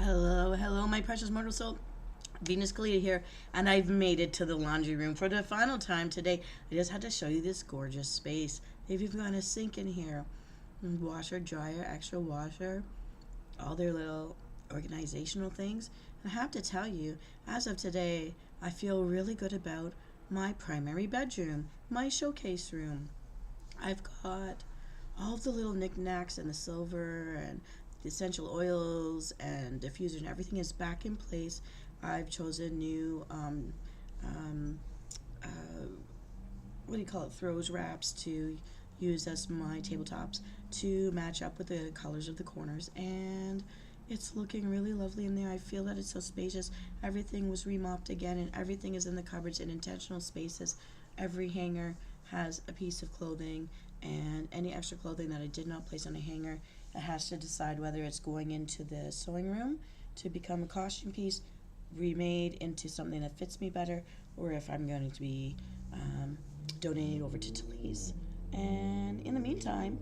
Hello, my precious mortal soul. Venus Kalita here, and I've made it to the laundry room for the final time today. I just had to show you this gorgeous space. They've even got a sink in here, washer, dryer, extra washer, all their little organizational things. And I have to tell you, as of today, I feel really good about my primary bedroom, my showcase room. I've got all of the little knickknacks and the silver and the essential oils and diffuser and everything is back in place. I've chosen new um, uh, what do you call it, throws wraps to use as my tabletops to match up with the colors of the corners, and it's looking really lovely in there. I feel that it's so spacious. Everything was remopped again, and everything is in the cupboards in intentional spaces. Every hanger has a piece of clothing, and any extra clothing that I did not place on a hanger, it has to decide whether it's going into the sewing room to become a costume piece, remade into something that fits me better, or if I'm going to be donating over to Talise. And in the meantime,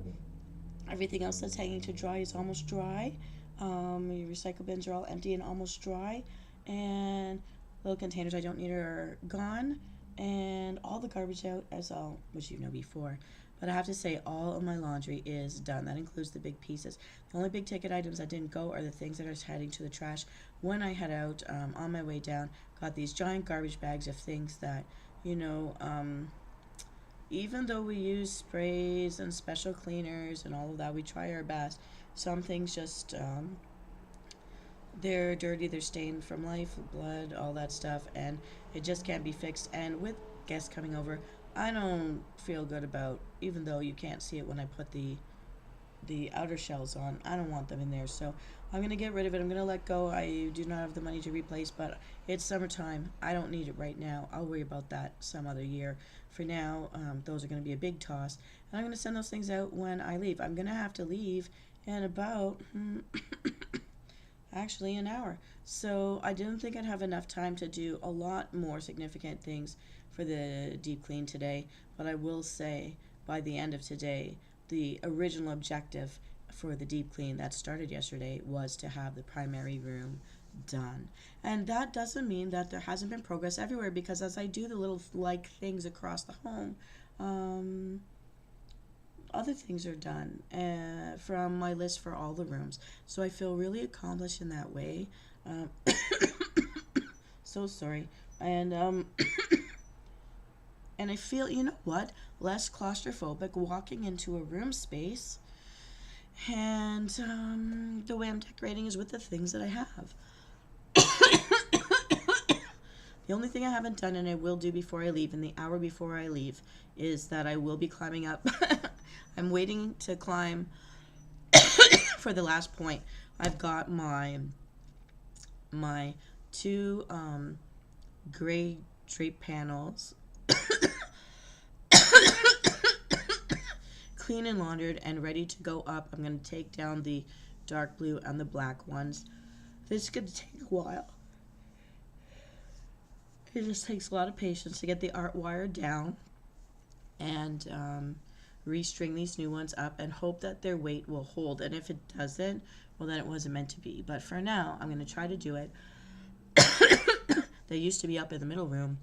everything else that's hanging to dry is almost dry. Your recycle bins are all empty and almost dry, and little containers I don't need are gone, and all the garbage out as all, which you know before. But I have to say, all of my laundry is done. That includes the big pieces. The only big ticket items that didn't go are the things that are heading to the trash. When I head out, on my way down, got these giant garbage bags of things that, you know, even though we use sprays and special cleaners and all of that, we try our best. Some things just, they're dirty, they're stained from life, blood, all that stuff, and it just can't be fixed. And with guests coming over, I don't feel good about, even though you can't see it when I put the outer shells on. I don't want them in there, so I'm gonna get rid of it. I'm gonna let go. I do not have the money to replace, but it's summertime. I don't need it right now. I'll worry about that some other year. For now, those are gonna be a big toss, and I'm gonna send those things out when I leave. I'm gonna have to leave in about actually an hour. So I didn't think I'd have enough time to do a lot more significant things for the deep clean today, but I will say by the end of today, the original objective for the deep clean that started yesterday was to have the primary room done. And that doesn't mean that there hasn't been progress everywhere, because as I do the little like things across the home, other things are done from my list for all the rooms. So I feel really accomplished in that way. Um, so sorry. And and I feel, you know what, less claustrophobic walking into a room space. And the way I'm decorating is with the things that I have. The only thing I haven't done, and I will do before I leave, in the hour before I leave, is that I will be climbing up. I'm waiting to climb for the last point. I've got my two gray drape panels clean and laundered and ready to go up. I'm going to take down the dark blue and the black ones. This is going to take a while. It just takes a lot of patience to get the art wire down and restring these new ones up and hope that their weight will hold. And if it doesn't, well, then it wasn't meant to be. But for now, I'm going to try to do it. They used to be up in the middle room.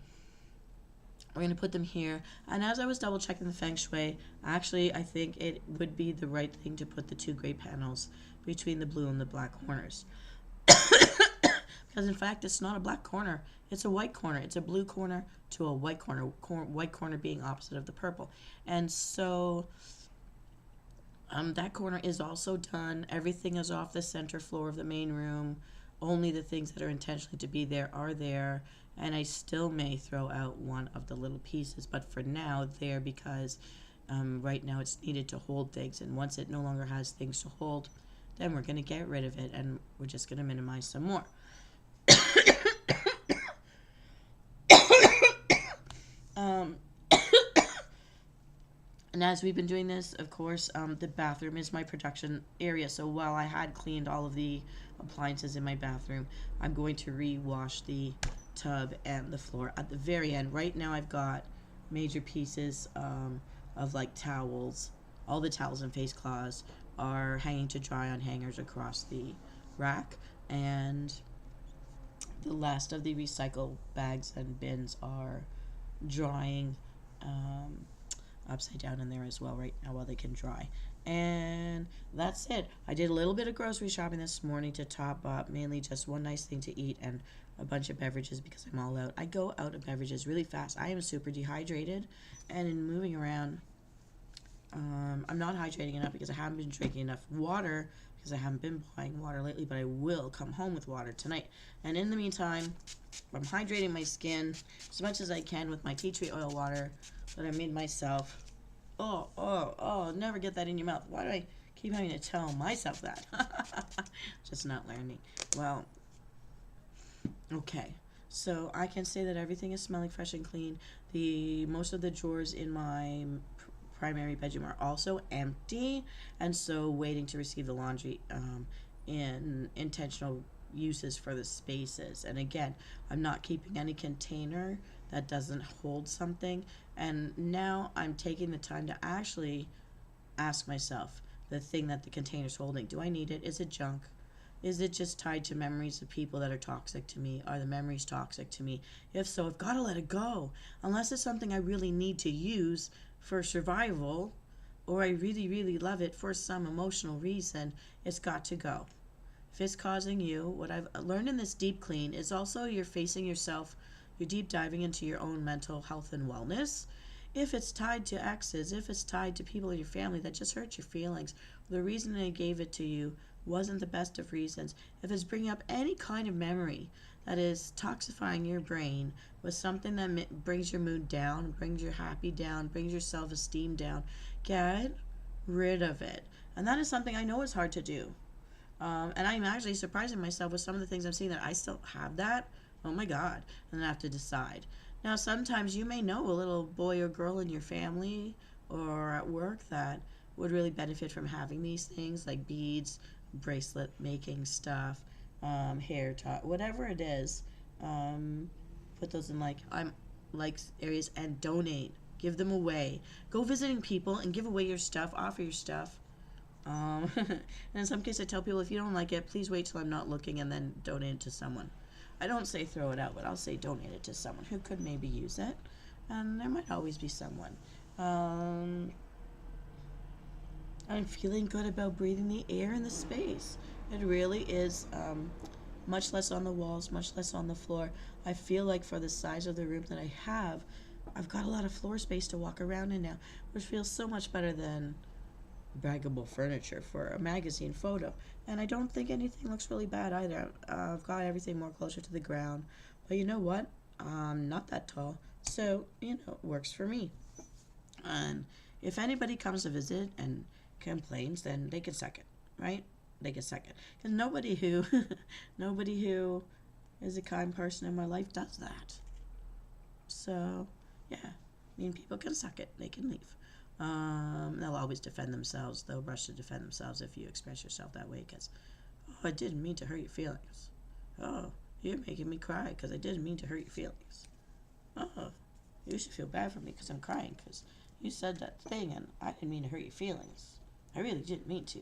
We're going to put them here. And as I was double checking the feng shui, actually, I think it would be the right thing to put the two gray panels between the blue and the black corners. Because in fact, it's not a black corner. It's a white corner. It's a blue corner to a white corner. White corner being opposite of the purple. And so that corner is also done. Everything is off the center floor of the main room. Only the things that are intentionally to be there are there. And I still may throw out one of the little pieces. But for now, there, because right now it's needed to hold things. And once it no longer has things to hold, then we're going to get rid of it. And we're just going to minimize some more. And as we've been doing this, of course, the bathroom is my production area. So while I had cleaned all of the appliances in my bathroom, I'm going to re-wash the tub and the floor at the very end. Right now I've got major pieces of like towels. All the towels and face cloths are hanging to dry on hangers across the rack, and the last of the recycle bags and bins are drying upside down in there as well right now while they can dry. And that's it. I did a little bit of grocery shopping this morning to top up, mainly just one nice thing to eat and a bunch of beverages because I'm all out. I go out of beverages really fast. I am super dehydrated, and in moving around, I'm not hydrating enough because I haven't been drinking enough water because I haven't been buying water lately, but I will come home with water tonight. And in the meantime, I'm hydrating my skin as much as I can with my tea tree oil water that I made myself. Oh, never get that in your mouth. Why do I keep having to tell myself that? Just not learning. Well, okay. So I can say that everything is smelling fresh and clean. Most of the drawers in my primary bedroom are also empty, and so waiting to receive the laundry in intentional uses for the spaces. And again, I'm not keeping any container that doesn't hold something, and now I'm taking the time to actually ask myself the thing that the container's holding. Do I need it? Is it junk? Is it just tied to memories of people that are toxic to me? Are the memories toxic to me? If so, I've got to let it go. Unless it's something I really need to use for survival, or I really, really love it for some emotional reason, it's got to go. If it's causing you, what I've learned in this deep clean is also you're facing yourself, you're deep diving into your own mental health and wellness. If it's tied to exes, if it's tied to people in your family that just hurt your feelings, the reason they gave it to you wasn't the best of reasons. If it's bringing up any kind of memory that is toxifying your brain with something that brings your mood down, brings your happy down, brings your self-esteem down, get rid of it. And that is something I know is hard to do. And I'm actually surprising myself with some of the things I'm seeing that I still have that. Oh my God. And then I have to decide. Now, sometimes you may know a little boy or girl in your family or at work that would really benefit from having these things like beads, bracelet making stuff, hair tie, whatever it is. Put those in like areas and donate. Give them away. Go visiting people and give away your stuff. Offer your stuff. And in some cases, I tell people if you don't like it, please wait till I'm not looking and then donate it to someone. I don't say throw it out, but I'll say donate it to someone who could maybe use it. And there might always be someone. I'm feeling good about breathing the air in the space. It really is much less on the walls, much less on the floor. I feel like for the size of the room that I have, I've got a lot of floor space to walk around in now, which feels so much better than baggable furniture for a magazine photo. And I don't think anything looks really bad either. I've got everything more closer to the ground. But you know what? I'm not that tall. So, it works for me. And if anybody comes to visit and complains, then they can suck it, right? They can suck it. Because nobody who is a kind person in my life does that. So, yeah. People can suck it. They can leave. They'll always defend themselves. They'll rush to defend themselves if you express yourself that way because, I didn't mean to hurt your feelings. Oh, you're making me cry because I didn't mean to hurt your feelings. Oh, you should feel bad for me because I'm crying because you said that thing and I didn't mean to hurt your feelings. I really didn't mean to.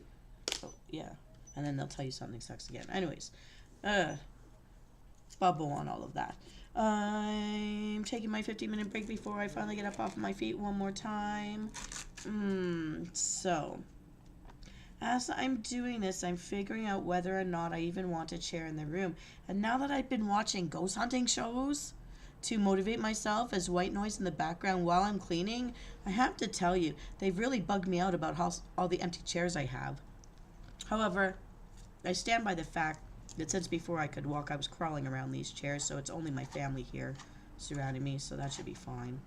Oh, yeah. And then they'll tell you something sucks again. Anyways, bubble on all of that. I'm taking my 15-minute break before I finally get up off my feet one more time. So, as I'm doing this, I'm figuring out whether or not I even want a chair in the room. And now that I've been watching ghost hunting shows to motivate myself as white noise in the background while I'm cleaning, I have to tell you, they've really bugged me out about all the empty chairs I have. However, I stand by the fact that since before I could walk, I was crawling around these chairs, so it's only my family here surrounding me, so that should be fine.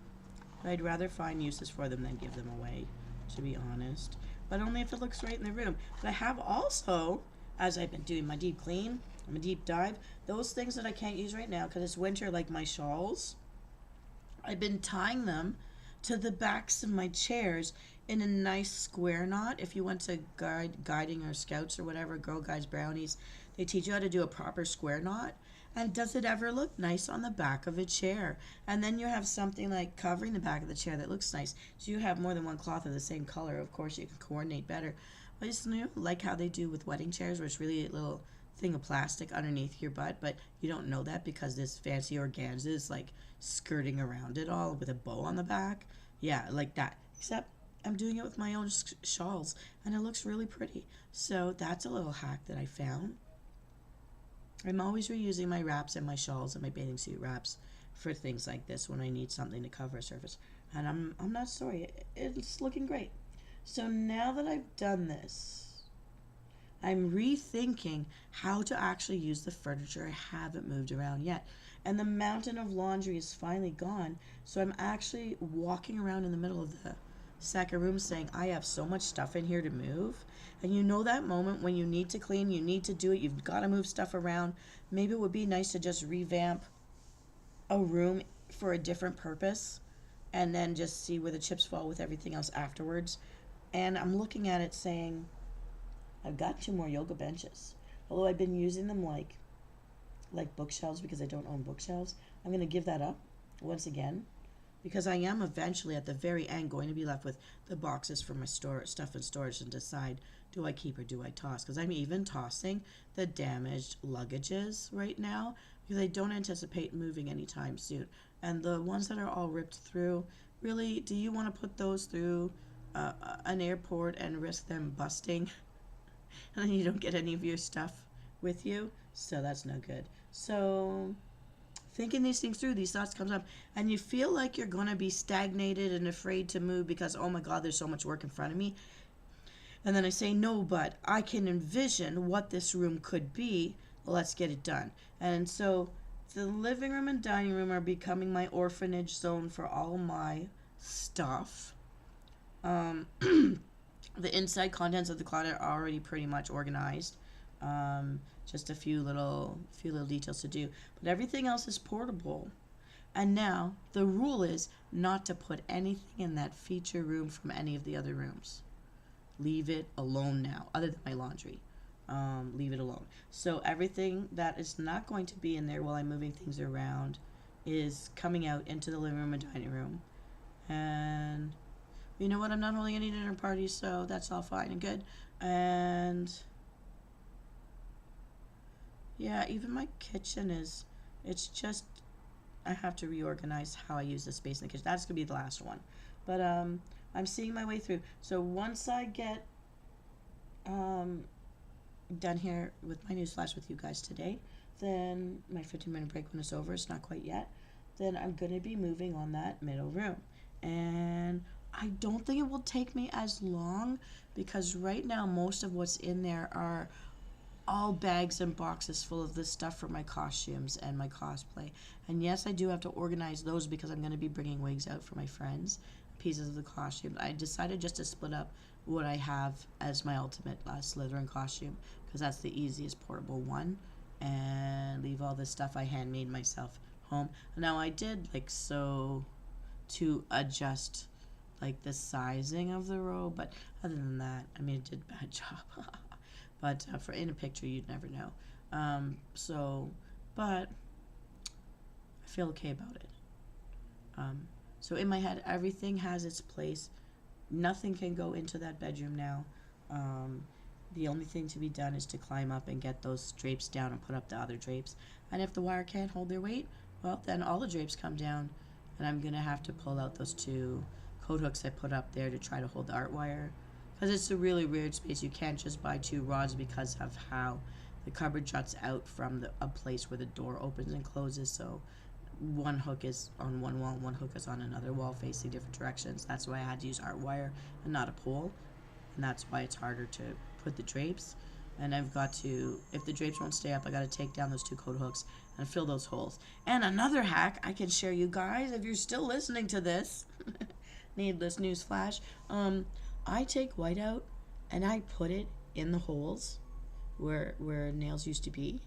But I'd rather find uses for them than give them away, to be honest. But only if it looks right in the room. But I have also, as I've been doing my deep clean, my deep dive, those things that I can't use right now because it's winter, like my shawls, I've been tying them to the backs of my chairs in a nice square knot. If you went to guiding or scouts or whatever, Girl Guides, Brownies, they teach you how to do a proper square knot. And does it ever look nice on the back of a chair? And then you have something like covering the back of the chair that looks nice. So you have more than one cloth of the same color. Of course, you can coordinate better. I just like how they do with wedding chairs, where it's really little thing of plastic underneath your butt, but you don't know that because this fancy organza is like skirting around it all with a bow on the back. Yeah, like that. Except I'm doing it with my own shawls, and it looks really pretty. So that's a little hack that I found. I'm always reusing my wraps and my shawls and my bathing suit wraps for things like this when I need something to cover a surface. And I'm not sorry. It's looking great. So now that I've done this, I'm rethinking how to actually use the furniture. I haven't moved around yet. And the mountain of laundry is finally gone. So I'm actually walking around in the middle of the second room saying, I have so much stuff in here to move. And you know that moment when you need to clean, you need to do it, you've got to move stuff around. Maybe it would be nice to just revamp a room for a different purpose and then just see where the chips fall with everything else afterwards. And I'm looking at it saying, I've got 2 more yoga benches. Although I've been using them like bookshelves because I don't own bookshelves. I'm going to give that up once again because I am eventually at the very end going to be left with the boxes for my stuff in storage and decide, do I keep or do I toss? Because I'm even tossing the damaged luggages right now because I don't anticipate moving anytime soon. And the ones that are all ripped through, really, do you want to put those through an airport and risk them busting? And then you don't get any of your stuff with you? So that's no good. So thinking these things through, these thoughts comes up, and you feel like you're going to be stagnated and afraid to move because, oh my God, there's so much work in front of me. And then I say, no, but I can envision what this room could be. Let's get it done. And so the living room and dining room are becoming my orphanage zone for all my stuff. The inside contents of the closet are already pretty much organized. Just a few little details to do. But everything else is portable. And now the rule is not to put anything in that feature room from any of the other rooms. Leave it alone now, other than my laundry. Leave it alone. So everything that is not going to be in there while I'm moving things around is coming out into the living room and dining room. And you know what? I'm not holding any dinner parties, so that's all fine and good. And yeah, even my kitchen it's just, I have to reorganize how I use the space in the kitchen. That's going to be the last one. But I'm seeing my way through. So once I get done here with my NewsFlash with you guys today, then my 15-minute break when it's over, it's not quite yet, then I'm going to be moving on that middle room. And I don't think it will take me as long because right now most of what's in there are all bags and boxes full of the stuff for my costumes and my cosplay. And yes, I do have to organize those because I'm going to be bringing wigs out for my friends, pieces of the costume. I decided just to split up what I have as my ultimate Slytherin costume because that's the easiest portable one, and leave all the stuff I handmade myself home. Now I did so to adjust the sizing of the robe, but other than that, I mean, it did a bad job. But for in a picture, you'd never know. But I feel okay about it. So in my head, everything has its place. Nothing can go into that bedroom now. The only thing to be done is to climb up and get those drapes down and put up the other drapes. And if the wire can't hold their weight, well, then all the drapes come down, and I'm going to have to pull out those 2 coat hooks I put up there to try to hold the art wire. Because it's a really weird space. You can't just buy 2 rods because of how the cupboard juts out from a place where the door opens and closes. So one hook is on one wall, one hook is on another wall facing different directions. That's why I had to use art wire and not a pole. And that's why it's harder to put the drapes. And I've got to, if the drapes won't stay up, I got to take down those 2 coat hooks and fill those holes. And another hack I can share you guys, if you're still listening to this, needless newsflash, I take whiteout and I put it in the holes where nails used to be,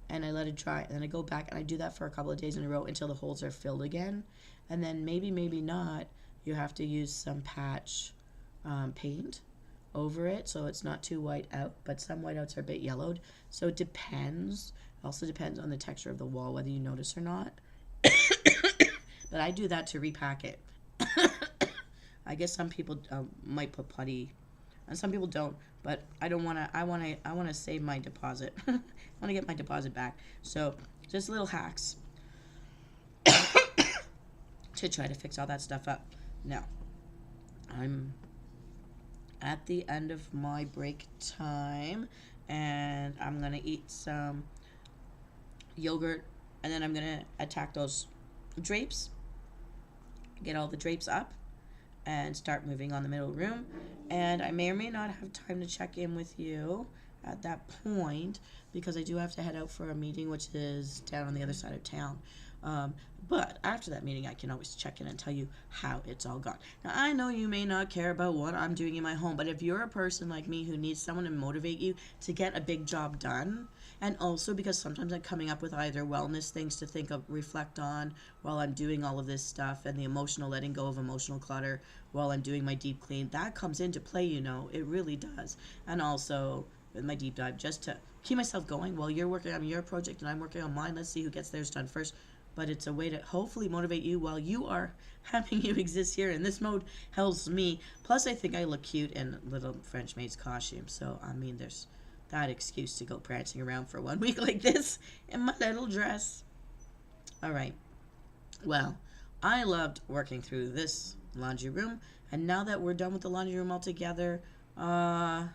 and I let it dry, and then I go back and I do that for a couple of days in a row until the holes are filled again. And then maybe not, you have to use some patch paint over it so it's not too white out, but some whiteouts are a bit yellowed, so it depends. It also depends on the texture of the wall, whether you notice or not. But I do that to repack it. I guess some people might put putty, and some people don't. but I don't want to. I want to save my deposit. I want to get my deposit back. So just little hacks to try to fix all that stuff up. Now, I'm at the end of my break time, and I'm gonna eat some yogurt, and then I'm gonna attack those drapes, get all the drapes up, and start moving on the middle room. And I may or may not have time to check in with you at that point because I do have to head out for a meeting, which is down on the other side of town. But after that meeting, I can always check in and tell you how it's all gone. Now, I know you may not care about what I'm doing in my home, but if you're a person like me who needs someone to motivate you to get a big job done, and also because sometimes I'm coming up with either wellness things to think of, reflect on while I'm doing all of this stuff, and the emotional letting go of emotional clutter while I'm doing my deep clean, that comes into play, it really does. And also with my deep dive, just to keep myself going while you're working on your project and I'm working on mine. Let's see who gets theirs done first. But it's a way to hopefully motivate you while you are having you exist here. And this mode helps me. Plus, I think I look cute in little French maid's costume. So, I mean, there's that excuse to go prancing around for 1 week like this in my little dress. All right. Well, I loved working through this laundry room. And now that we're done with the laundry room altogether, and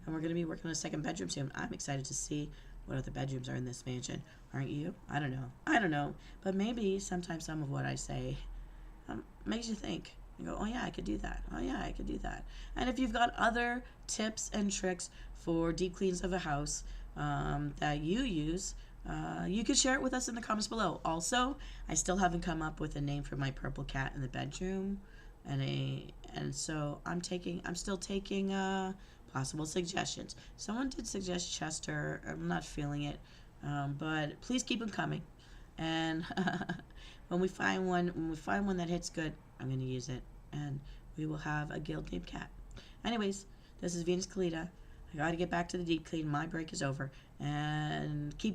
we're going to be working on a second bedroom soon, I'm excited to see what other bedrooms are in this mansion. Aren't you? I don't know. But maybe sometimes some of what I say makes you think. You go, oh yeah, I could do that. Oh yeah, I could do that. And if you've got other tips and tricks for deep cleans of a house that you use, you could share it with us in the comments below. Also, I still haven't come up with a name for my purple cat in the bedroom, and so I'm still taking possible suggestions. Someone did suggest Chester. I'm not feeling it, but please keep them coming. And when we find one that hits good, I'm going to use it, and we will have a guild named Cat. Anyways, this is Venus Kalita. I got to get back to the deep clean. My break is over, and keep going.